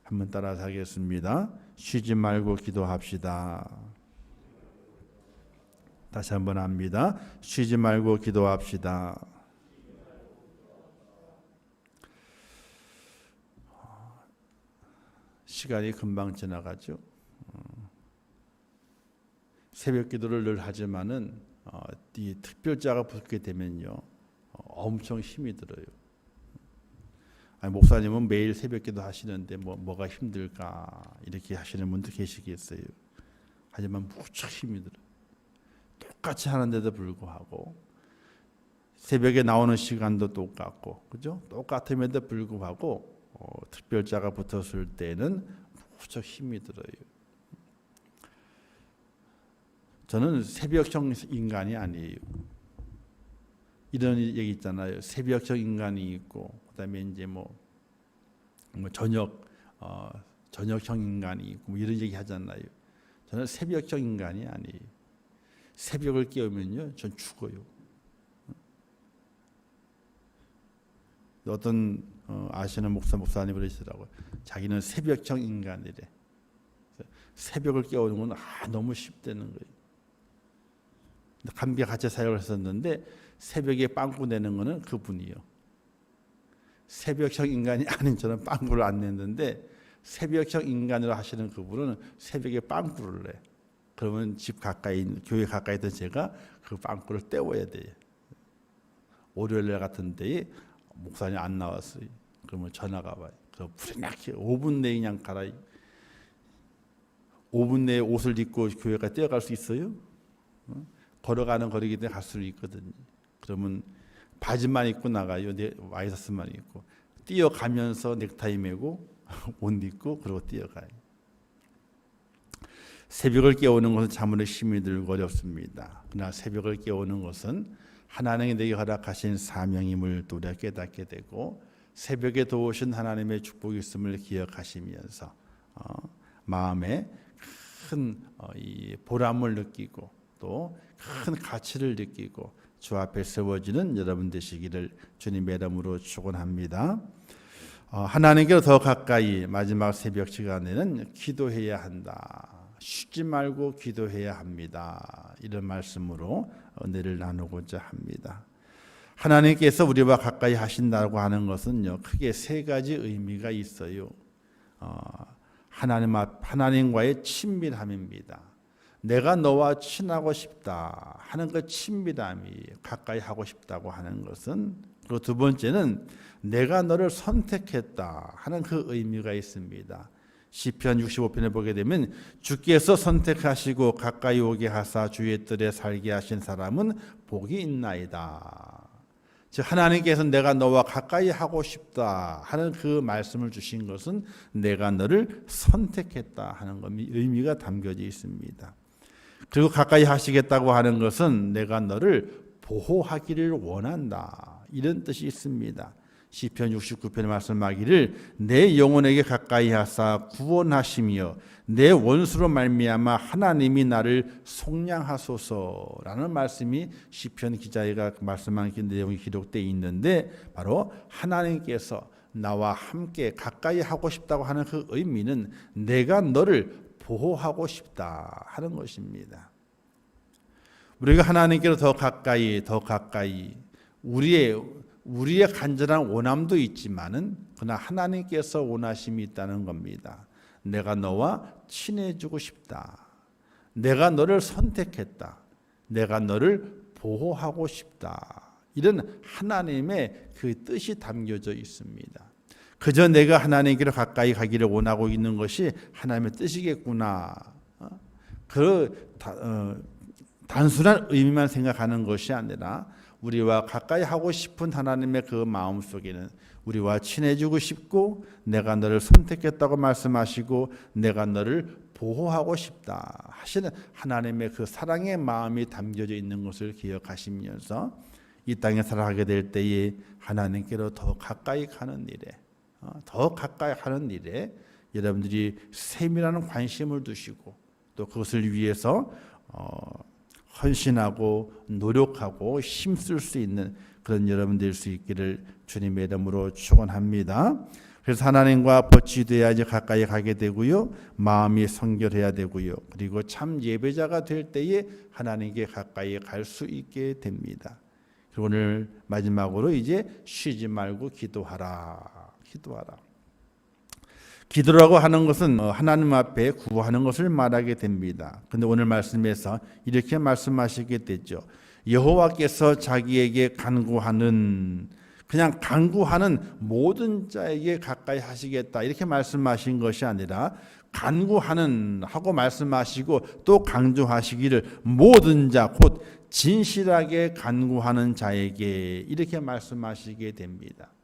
한번 따라서 하겠습니다. 쉬지 말고 기도합시다. 다시 한번 합니다. 쉬지 말고 기도합시다. 시간이 금방 지나가죠. 새벽 기도를 늘 하지만은 이 특별자가 붙게 되면요 엄청 힘이 들어요. 아니, 목사님은 매일 새벽 기도 하시는데 뭐가 힘들까 이렇게 하시는 분도 계시겠어요. 하지만 무척 힘이 들어요. 똑같이 하는데도 불구하고 새벽에 나오는 시간도 똑같고, 그죠? 똑같음에도 불구하고 특별자가 붙었을 때는 무척 힘이 들어요. 저는 새벽형 인간이 아니에요. 이런 얘기 있잖아요. 새벽형 인간이 있고, 그다음에 이제 저녁형 인간이 있고 이런 얘기 하잖아요. 저는 새벽형 인간이 아니에요. 새벽을 깨우면요, 전 죽어요. 어떤 아시는 목사님이 그러시더라고요. 자기는 새벽형 인간이래. 새벽을 깨우는 건 너무 쉽다는 거예요. 감비 같이 사역을 했었는데 새벽에 빵꾸 내는 거는 그분이요. 새벽형 인간이 아닌 저는 빵꾸를 안 냈는데 새벽형 인간으로 하시는 그분은 새벽에 빵꾸를 내. 그러면 집 가까이, 교회 가까이 있던 제가 그 빵꾸를 때워야 돼요. 월요일 같은 때에 목사님 안 나왔어요. 그러면 전화가 와요. 그럼 부리나게 5분 내에 그냥 가라. 5분 내에 옷을 입고 교회가 뛰어갈 수 있어요? 걸어가는 거리기 때문에 갈 수 있거든요. 그러면 바지만 입고 나가요. 와이셔츠만 입고 뛰어가면서 넥타이 메고 옷 입고 그러고 뛰어가요. 새벽을 깨우는 것은 참으로 힘이 들고 어렵습니다. 그러나 새벽을 깨우는 것은 하나님이 내게 허락하신 사명임을 또 우리가 깨닫게 되고 새벽에 도우신 하나님의 축복이 있음을 기억하시면서 마음에 큰 보람을 느끼고 또 큰 가치를 느끼고 주 앞에 세워지는 여러분 되시기를 주님의 이름으로 축원합니다. 하나님께로 더 가까이 마지막 새벽 시간에는 기도해야 한다. 쉬지 말고 기도해야 합니다. 이런 말씀으로 은혜를 나누고자 합니다. 하나님께서 우리와 가까이 하신다고 하는 것은요, 크게 세 가지 의미가 있어요. 하나님과의 친밀함입니다. 내가 너와 친하고 싶다 하는 그 친밀함이 가까이 하고 싶다고 하는 것은, 그리고 두 번째는 내가 너를 선택했다 하는 그 의미가 있습니다. 시편 65편에 보게 되면 주께서 선택하시고 가까이 오게 하사 주의 뜰에 살게 하신 사람은 복이 있나이다. 즉 하나님께서 내가 너와 가까이 하고 싶다 하는 그 말씀을 주신 것은 내가 너를 선택했다 하는 의미가 담겨져 있습니다. 그리고 가까이 하시겠다고 하는 것은 내가 너를 보호하기를 원한다 이런 뜻이 있습니다. 시편 69편에 말씀하기를 내 영혼에게 가까이 하사 구원하시며 내 원수로 말미암아 하나님이 나를 속량하소서라는 말씀이 시편 기자가 말씀한 내용이 기록되어 있는데, 바로 하나님께서 나와 함께 가까이 하고 싶다고 하는 그 의미는 내가 너를 보호하고 싶다 하는 것입니다. 우리가 하나님께로 더 가까이 우리의 간절한 원함도 있지만은 그러나 하나님께서 원하심이 있다는 겁니다. 내가 너와 친해지고 싶다. 내가 너를 선택했다. 내가 너를 보호하고 싶다. 이런 하나님의 그 뜻이 담겨져 있습니다. 그저 내가 하나님께로 가까이 가기를 원하고 있는 것이 하나님의 뜻이겠구나. 단순한 의미만 생각하는 것이 아니라 우리와 가까이 하고 싶은 하나님의 그 마음 속에는 우리와 친해지고 싶고 내가 너를 선택했다고 말씀하시고 내가 너를 보호하고 싶다 하시는 하나님의 그 사랑의 마음이 담겨져 있는 것을 기억하시면서 이 땅에 살아가게 될 때에 하나님께로 더 가까이 가는 일에 여러분들이 세밀한 관심을 두시고 또 그것을 위해서 헌신하고 노력하고 힘쓸 수 있는 그런 여러분 될 수 있기를 주님의 이름으로 축원합니다. 그래서 하나님과 버치돼야지 가까이 가게 되고요. 마음이 성결해야 되고요. 그리고 참 예배자가 될 때에 하나님께 가까이 갈 수 있게 됩니다. 그리고 오늘 마지막으로 이제 쉬지 말고 기도하라. 기도하라. 기도라고 하는 것은 하나님 앞에 구하는 것을 말하게 됩니다. 그런데 오늘 말씀에서 이렇게 말씀하시게 되죠. 여호와께서 자기에게 간구하는, 그냥 간구하는 모든 자에게 가까이 하시겠다 이렇게 말씀하신 것이 아니라 간구하는 하고 말씀하시고 또 강조하시기를 모든 자 곧 진실하게 간구하는 자에게 이렇게 말씀하시게 됩니다.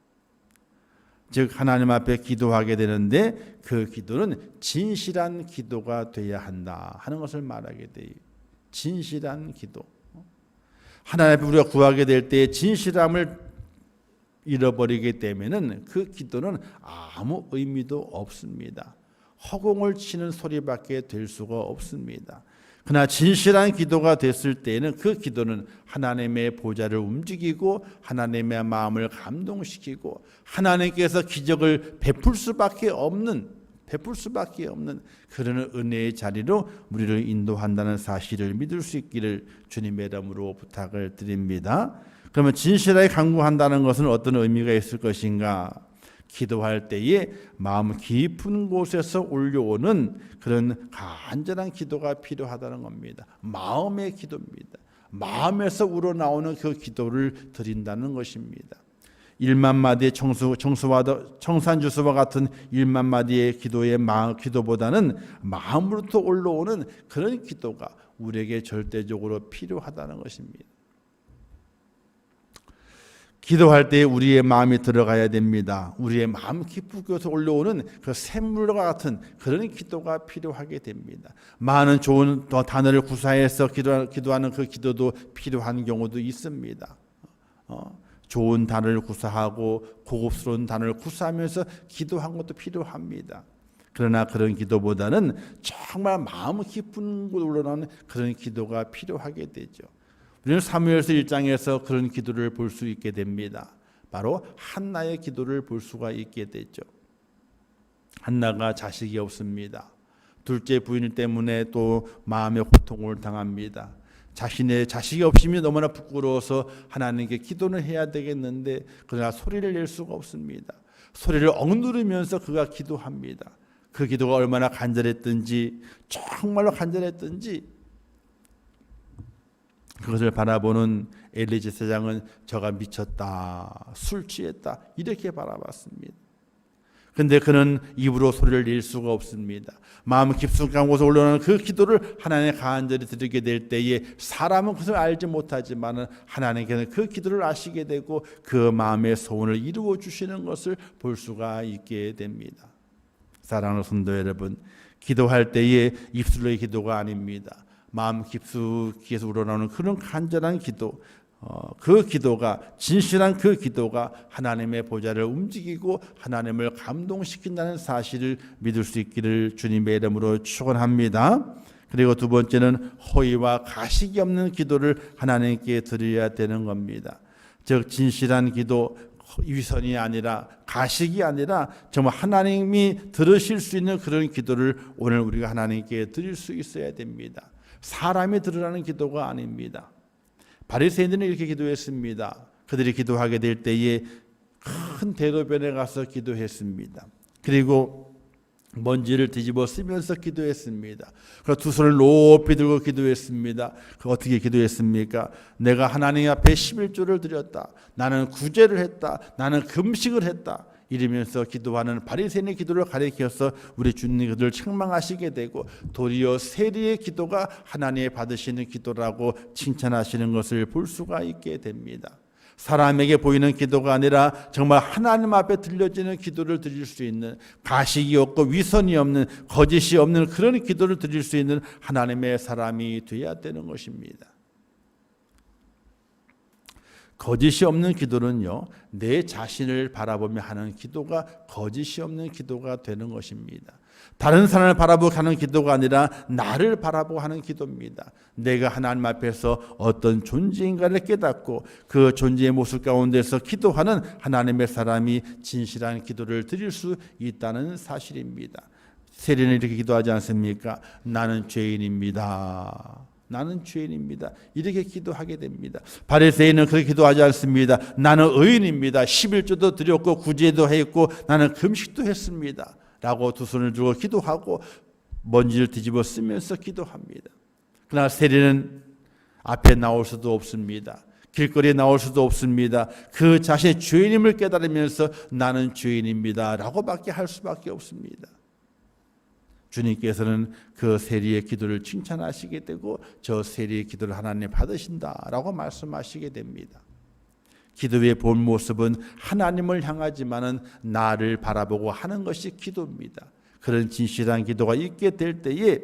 즉 하나님 앞에 기도하게 되는데 그 기도는 진실한 기도가 돼야 한다 하는 것을 말하게 돼요. 진실한 기도. 하나님 앞에 우리가 구하게 될 때 진실함을 잃어버리게 되면은 그 기도는 아무 의미도 없습니다. 허공을 치는 소리밖에 될 수가 없습니다. 그러나 진실한 기도가 됐을 때에는 그 기도는 하나님의 보좌를 움직이고 하나님의 마음을 감동시키고 하나님께서 기적을 베풀 수밖에 없는 그런 은혜의 자리로 우리를 인도한다는 사실을 믿을 수 있기를 주님의 이름으로 부탁을 드립니다. 그러면 진실하게 간구한다는 것은 어떤 의미가 있을 것인가? 기도할 때에 마음 깊은 곳에서 올려오는 그런 간절한 기도가 필요하다는 겁니다. 마음의 기도입니다. 마음에서 우러나오는 그 기도를 드린다는 것입니다. 1만 마디의 청산주수와 같은 1만 마디의 기도보다는 마음으로부터 올라오는 그런 기도가 우리에게 절대적으로 필요하다는 것입니다. 기도할 때 우리의 마음이 들어가야 됩니다. 우리의 마음 깊은 곳에서 올라오는 그 샘물과 같은 그런 기도가 필요하게 됩니다. 많은 좋은 단어를 구사해서 기도하는 그 기도도 필요한 경우도 있습니다. 좋은 단어를 구사하고 고급스러운 단어를 구사하면서 기도한 것도 필요합니다. 그러나 그런 기도보다는 정말 마음 깊은 곳으로 올라오는 그런 기도가 필요하게 되죠. 우리는 사무엘서 1장에서 그런 기도를 볼 수 있게 됩니다. 바로 한나의 기도를 볼 수가 있게 되죠. 한나가 자식이 없습니다. 둘째 부인 때문에 또 마음의 고통을 당합니다. 자신의 자식이 없으면 너무나 부끄러워서 하나님께 기도는 해야 되겠는데 그러나 소리를 낼 수가 없습니다. 소리를 억누르면서 그가 기도합니다. 그 기도가 얼마나 간절했든지 정말로 간절했든지 그것을 바라보는 엘리 제사장은 저가 미쳤다, 술 취했다 이렇게 바라봤습니다. 그런데 그는 입으로 소리를 낼 수가 없습니다. 마음 깊숙한 곳에 올라오는 그 기도를 하나님의 간절히 드리게 될 때에 사람은 그것을 알지 못하지만 하나님께서는 그 기도를 아시게 되고 그 마음의 소원을 이루어 주시는 것을 볼 수가 있게 됩니다. 사랑하는 성도 여러분, 기도할 때에 입술의 기도가 아닙니다. 마음 깊숙이에서 우러나오는 그런 간절한 기도, 그 기도가 진실한 그 기도가 하나님의 보좌를 움직이고 하나님을 감동시킨다는 사실을 믿을 수 있기를 주님의 이름으로 축원합니다. 그리고 두 번째는 허위와 가식이 없는 기도를 하나님께 드려야 되는 겁니다. 즉 진실한 기도, 위선이 아니라 가식이 아니라 정말 하나님이 들으실 수 있는 그런 기도를 오늘 우리가 하나님께 드릴 수 있어야 됩니다. 사람이 들으라는 기도가 아닙니다. 바리새인들은 이렇게 기도했습니다. 그들이 기도하게 될 때에 큰 대로변에 가서 기도했습니다. 그리고 먼지를 뒤집어 쓰면서 기도했습니다. 그리고 두 손을 높이 들고 기도했습니다. 어떻게 기도했습니까? 내가 하나님 앞에 11조를 드렸다. 나는 구제를 했다. 나는 금식을 했다. 이러면서 기도하는 바리새인의 기도를 가리켜서 우리 주님 그들을 책망하시게 되고 도리어 세리의 기도가 하나님의 받으시는 기도라고 칭찬하시는 것을 볼 수가 있게 됩니다. 사람에게 보이는 기도가 아니라 정말 하나님 앞에 들려지는 기도를 드릴 수 있는 가식이 없고 위선이 없는 거짓이 없는 그런 기도를 드릴 수 있는 하나님의 사람이 되어야 되는 것입니다. 거짓이 없는 기도는요, 내 자신을 바라보며 하는 기도가 거짓이 없는 기도가 되는 것입니다. 다른 사람을 바라보고 하는 기도가 아니라 나를 바라보고 하는 기도입니다. 내가 하나님 앞에서 어떤 존재인가를 깨닫고 그 존재의 모습 가운데서 기도하는 하나님의 사람이 진실한 기도를 드릴 수 있다는 사실입니다. 세리는 이렇게 기도하지 않습니까? 나는 죄인입니다. 나는 죄인입니다. 이렇게 기도하게 됩니다. 바리새인은 그렇게 기도하지 않습니다. 나는 의인입니다. 11조도 드렸고 구제도 했고 나는 금식도 했습니다. 라고 두 손을 들고 기도하고 먼지를 뒤집어 쓰면서 기도합니다. 그러나 세리는 앞에 나올 수도 없습니다. 길거리에 나올 수도 없습니다. 그 자신의 죄인임을 깨달으면서 나는 죄인입니다. 라고밖에 할 수밖에 없습니다. 주님께서는 그 세리의 기도를 칭찬하시게 되고 저 세리의 기도를 하나님 받으신다라고 말씀하시게 됩니다. 기도의 본 모습은 하나님을 향하지만은 나를 바라보고 하는 것이 기도입니다. 그런 진실한 기도가 있게 될 때에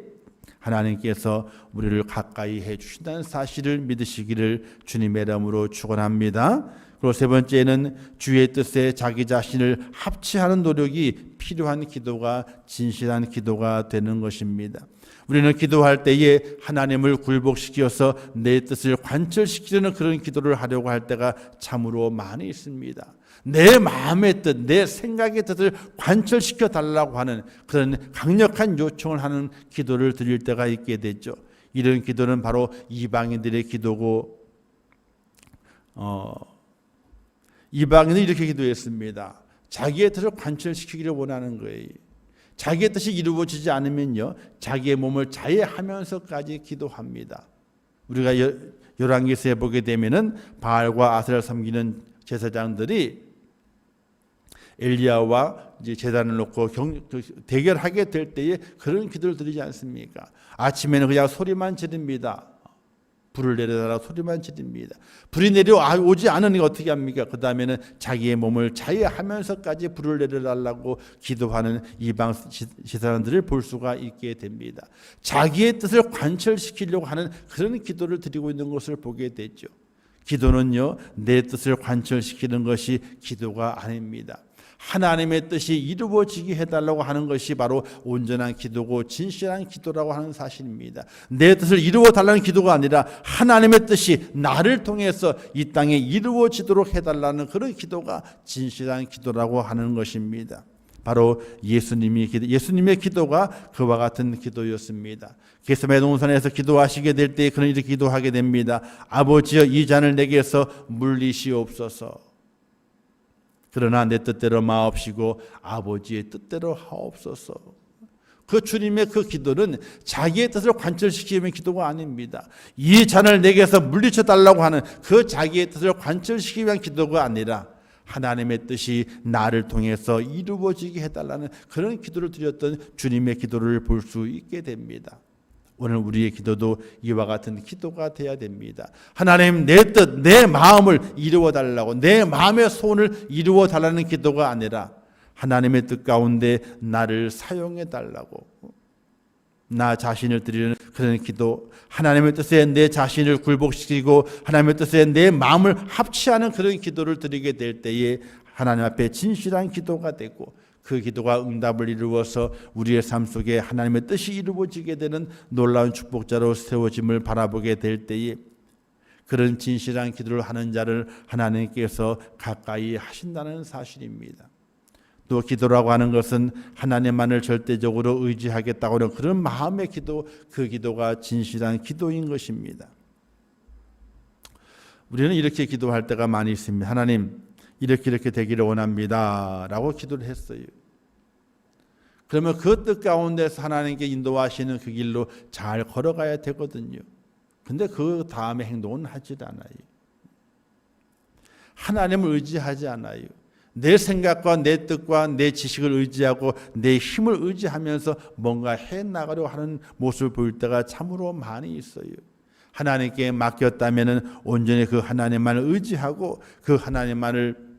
하나님께서 우리를 가까이 해 주신다는 사실을 믿으시기를 주님의 이름으로 축원합니다. 그리고 세 번째는 주의 뜻에 자기 자신을 합치하는 노력이 필요한 기도가 진실한 기도가 되는 것입니다. 우리는 기도할 때에 하나님을 굴복시켜서 내 뜻을 관철시키려는 그런 기도를 하려고 할 때가 참으로 많이 있습니다. 내 마음의 뜻, 내 생각의 뜻을 관철시켜 달라고 하는 그런 강력한 요청을 하는 기도를 드릴 때가 있게 되죠. 이런 기도는 바로 이방인들의 기도고 이방인은 이렇게 기도했습니다. 자기의 뜻을 관철시키기를 원하는 거예요. 자기의 뜻이 이루어지지 않으면요, 자기의 몸을 자해하면서까지 기도합니다. 우리가 열왕기서에 보게 되면은 바알과 아세라를 섬기는 제사장들이 엘리야와 이제 제단을 놓고 대결하게 될 때에 그런 기도를 드리지 않습니까? 아침에는 그냥 소리만 지릅니다. 불을 내려달라 소리만 지릅니다. 불이 내려오지 않으니 어떻게 합니까? 그 다음에는 자기의 몸을 자해하면서까지 불을 내려달라고 기도하는 이방 제사장들을 볼 수가 있게 됩니다. 자기의 뜻을 관철시키려고 하는 그런 기도를 드리고 있는 것을 보게 되죠. 기도는요, 내 뜻을 관철시키는 것이 기도가 아닙니다. 하나님의 뜻이 이루어지게 해달라고 하는 것이 바로 온전한 기도고 진실한 기도라고 하는 사실입니다. 내 뜻을 이루어 달라는 기도가 아니라 하나님의 뜻이 나를 통해서 이 땅에 이루어지도록 해달라는 그런 기도가 진실한 기도라고 하는 것입니다. 바로 예수님의 기도가 그와 같은 기도였습니다. 겟세마네 동산에서 기도하시게 될 때 그는 이렇게 기도하게 됩니다. 아버지여, 이 잔을 내게서 물리시옵소서. 그러나 내 뜻대로 마옵시고 아버지의 뜻대로 하옵소서. 그 주님의 그 기도는 자기의 뜻을 관철시키는 기도가 아닙니다. 이 잔을 내게서 물리쳐 달라고 하는 그 자기의 뜻을 관철시키기 위한 기도가 아니라 하나님의 뜻이 나를 통해서 이루어지게 해달라는 그런 기도를 드렸던 주님의 기도를 볼 수 있게 됩니다. 오늘 우리의 기도도 이와 같은 기도가 돼야 됩니다. 하나님, 내 뜻, 내 마음을 이루어 달라고, 내 마음의 소원을 이루어 달라는 기도가 아니라 하나님의 뜻 가운데 나를 사용해 달라고, 나 자신을 드리는 그런 기도, 하나님의 뜻에 내 자신을 굴복시키고 하나님의 뜻에 내 마음을 합치하는 그런 기도를 드리게 될 때에 하나님 앞에 진실한 기도가 되고 그 기도가 응답을 이루어서 우리의 삶 속에 하나님의 뜻이 이루어지게 되는 놀라운 축복자로 세워짐을 바라보게 될 때에 그런 진실한 기도를 하는 자를 하나님께서 가까이 하신다는 사실입니다. 또 기도라고 하는 것은 하나님만을 절대적으로 의지하겠다고 하는 그런 마음의 기도, 그 기도가 진실한 기도인 것입니다. 우리는 이렇게 기도할 때가 많이 있습니다. 하나님, 이렇게 되기를 원합니다 라고 기도를 했어요. 그러면 그 뜻 가운데서 하나님께 인도하시는 그 길로 잘 걸어가야 되거든요. 근데 그 다음에 행동은 하지 않아요. 하나님을 의지하지 않아요. 내 생각과 내 뜻과 내 지식을 의지하고 내 힘을 의지하면서 뭔가 해나가려고 하는 모습을 보일 때가 참으로 많이 있어요. 하나님께 맡겼다면 온전히 그 하나님만을 의지하고 그 하나님만을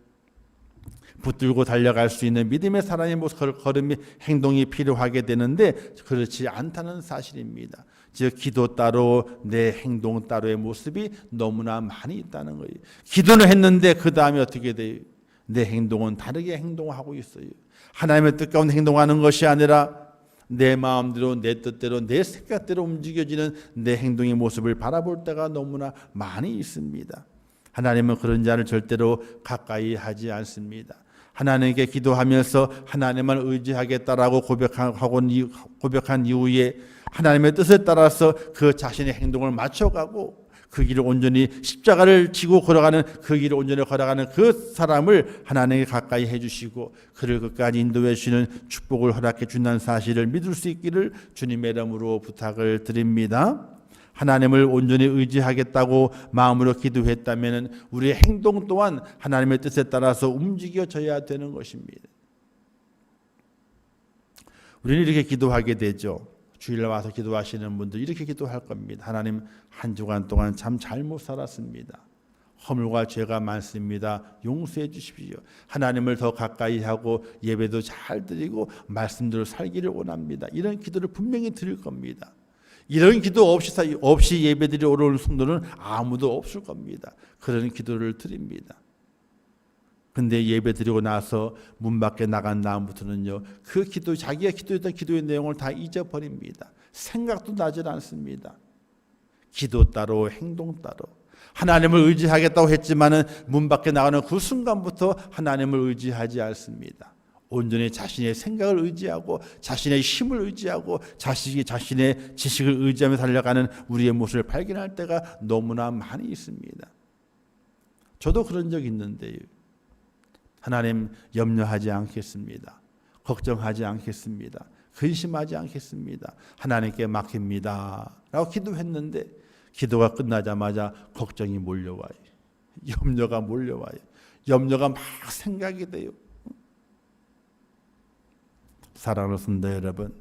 붙들고 달려갈 수 있는 믿음의 사람의 모습, 걸음이 행동이 필요하게 되는데 그렇지 않다는 사실입니다. 즉 기도 따로 내 행동 따로의 모습이 너무나 많이 있다는 거예요. 기도는 했는데 그 다음에 어떻게 돼요? 내 행동은 다르게 행동하고 있어요. 하나님의 뜻 가운데 행동하는 것이 아니라 내 마음대로 내 뜻대로 내 생각대로 움직여지는 내 행동의 모습을 바라볼 때가 너무나 많이 있습니다. 하나님은 그런 자를 절대로 가까이 하지 않습니다. 하나님께 기도하면서 하나님만 의지하겠다라고 고백한 이후에 하나님의 뜻에 따라서 그 자신의 행동을 맞춰가고 그 길을 온전히 십자가를 지고 걸어가는 그 길을 온전히 걸어가는 그 사람을 하나님께 가까이 해주시고 그를 끝까지 인도해 주시는 축복을 허락해 준다는 사실을 믿을 수 있기를 주님의 이름으로 부탁을 드립니다. 하나님을 온전히 의지하겠다고 마음으로 기도했다면 우리의 행동 또한 하나님의 뜻에 따라서 움직여져야 되는 것입니다. 우리는 이렇게 기도하게 되죠. 주일날 와서 기도하시는 분들 이렇게 기도할 겁니다. 하나님, 한 주간 동안 참 잘못 살았습니다. 허물과 죄가 많습니다. 용서해 주십시오. 하나님을 더 가까이 하고 예배도 잘 드리고 말씀대로 살기를 원합니다. 이런 기도를 분명히 드릴 겁니다. 이런 기도 없이 예배드리 오는 성도는 아무도 없을 겁니다. 그런 기도를 드립니다. 근데 예배 드리고 나서 문 밖에 나간 다음부터는요, 그 기도, 자기가 기도했던 기도의 내용을 다 잊어버립니다. 생각도 나질 않습니다. 기도 따로 행동 따로. 하나님을 의지하겠다고 했지만은 문 밖에 나가는 그 순간부터 하나님을 의지하지 않습니다. 온전히 자신의 생각을 의지하고 자신의 힘을 의지하고 자신의 지식을 의지하며 달려가는 우리의 모습을 발견할 때가 너무나 많이 있습니다. 저도 그런 적 있는데요. 하나님, 염려하지 않겠습니다. 걱정하지 않겠습니다. 근심하지 않겠습니다. 하나님께 맡깁니다 라고 기도했는데 기도가 끝나자마자 걱정이 몰려와요. 염려가 몰려와요. 염려가 막 생각이 돼요. 사랑하는 성도 여러분,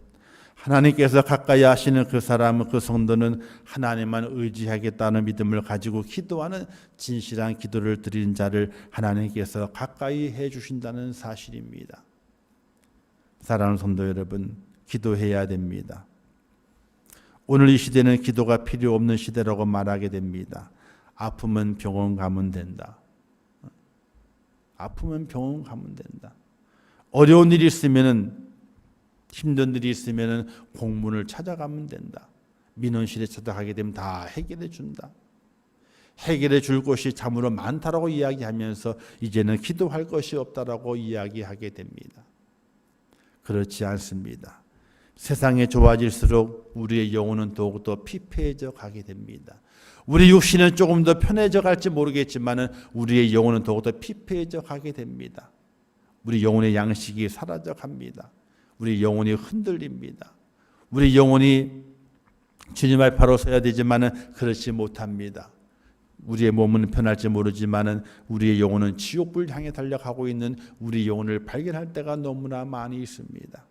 하나님께서 가까이 하시는 그 사람은, 그 성도는 하나님만 의지하겠다는 믿음을 가지고 기도하는 진실한 기도를 드리는 자를 하나님께서 가까이 해주신다는 사실입니다. 사랑하는 성도 여러분, 기도해야 됩니다. 오늘 이 시대는 기도가 필요 없는 시대라고 말하게 됩니다. 아프면 병원 가면 된다. 아프면 병원 가면 된다. 어려운 일이 있으면은, 힘든 일이 있으면 공문을 찾아가면 된다. 민원실에 찾아가게 되면 다 해결해 준다. 해결해 줄 것이 참으로 많다라고 이야기하면서 이제는 기도할 것이 없다라고 이야기하게 됩니다. 그렇지 않습니다. 세상이 좋아질수록 우리의 영혼은 더욱더 피폐해져 가게 됩니다. 우리 육신은 조금 더 편해져 갈지 모르겠지만 우리의 영혼은 더욱더 피폐해져 가게 됩니다. 우리 영혼의 양식이 사라져 갑니다. 우리 영혼이 흔들립니다. 우리 영혼이 주님 앞에 바로 서야 되지만은 그렇지 못합니다. 우리의 몸은 편할지 모르지만은 우리의 영혼은 지옥불 향해 달려가고 있는 우리 영혼을 발견할 때가 너무나 많이 있습니다.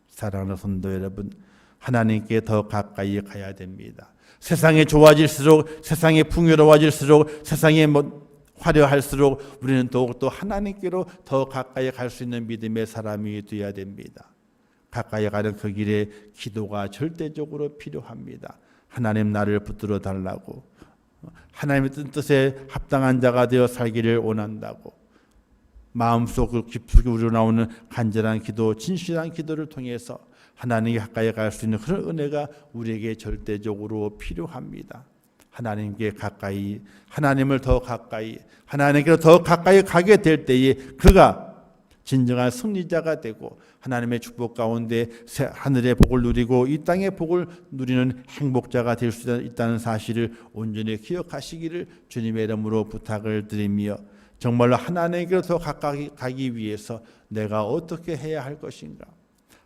사랑하는 성도 여러분, 하나님께 더 가까이 가야 됩니다. 세상이 좋아질수록, 세상이 풍요로워질수록, 세상이 화려할수록 우리는 더욱더 하나님께로 더 가까이 갈 수 있는 믿음의 사람이 되어야 됩니다. 가까이 가는 그 길에 기도가 절대적으로 필요합니다. 하나님, 나를 붙들어 달라고, 하나님의 뜻에 합당한 자가 되어 살기를 원한다고, 마음속 깊숙이 우러나오는 간절한 기도, 진실한 기도를 통해서 하나님께 가까이 갈 수 있는 그런 은혜가 우리에게 절대적으로 필요합니다. 하나님께 가까이, 하나님을 더 가까이, 하나님께로 더 가까이 가게 될 때에 그가 진정한 승리자가 되고 하나님의 축복 가운데 하늘의 복을 누리고 이 땅의 복을 누리는 행복자가 될 수 있다는 사실을 온전히 기억하시기를 주님의 이름으로 부탁을 드리며, 정말로 하나님께로 더 가까이 가기 위해서 내가 어떻게 해야 할 것인가,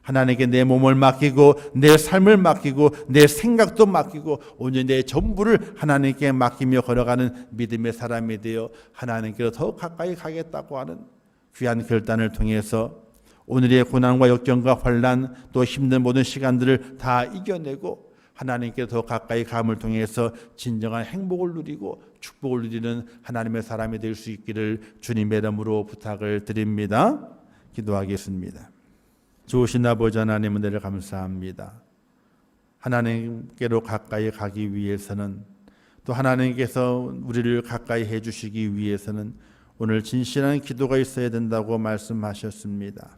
하나님께 내 몸을 맡기고 내 삶을 맡기고 내 생각도 맡기고 온전히 내 전부를 하나님께 맡기며 걸어가는 믿음의 사람이 되어 하나님께로 더 가까이 가겠다고 하는 귀한 결단을 통해서 오늘의 고난과 역경과 환난, 또 힘든 모든 시간들을 다 이겨내고 하나님께 더 가까이 감을 통해서 진정한 행복을 누리고 축복을 누리는 하나님의 사람이 될 수 있기를 주님의 이름으로 부탁을 드립니다. 기도하겠습니다. 좋으신 아버지 하나님, 은혜를 감사합니다. 하나님께로 가까이 가기 위해서는, 또 하나님께서 우리를 가까이 해주시기 위해서는 오늘 진실한 기도가 있어야 된다고 말씀하셨습니다.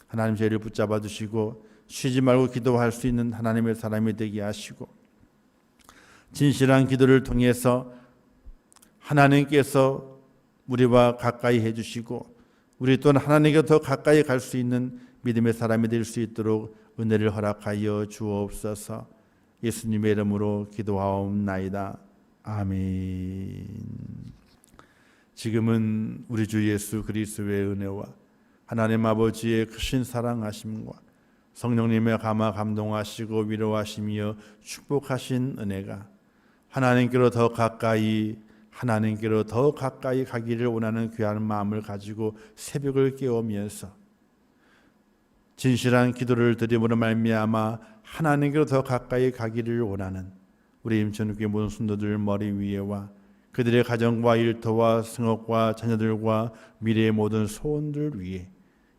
하나님 저희를 붙잡아 주시고 쉬지 말고 기도할 수 있는 하나님의 사람이 되게 하시고, 진실한 기도를 통해서 하나님께서 우리와 가까이 해주시고 우리 또한 하나님께 더 가까이 갈 수 있는 믿음의 사람이 될 수 있도록 은혜를 허락하여 주옵소서. 예수님의 이름으로 기도하옵나이다. 아멘. 지금은 우리 주 예수 그리스도의 은혜와 하나님 아버지의 크신 사랑하심과 성령님의 감화 감동하시고 위로하시며 축복하신 은혜가 하나님께로 더 가까이 가기를 원하는 귀한 마음을 가지고 새벽을 깨우면서 진실한 기도를 드림으로 말미암아 하나님께로 더 가까이 가기를 원하는 우리 임천국의 모든 성도들 머리 위에와 그들의 가정과 일터와 성업과 자녀들과 미래의 모든 소원들 위에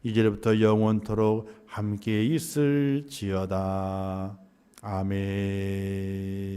이제부터 영원토록 함께 있을지어다. 아멘.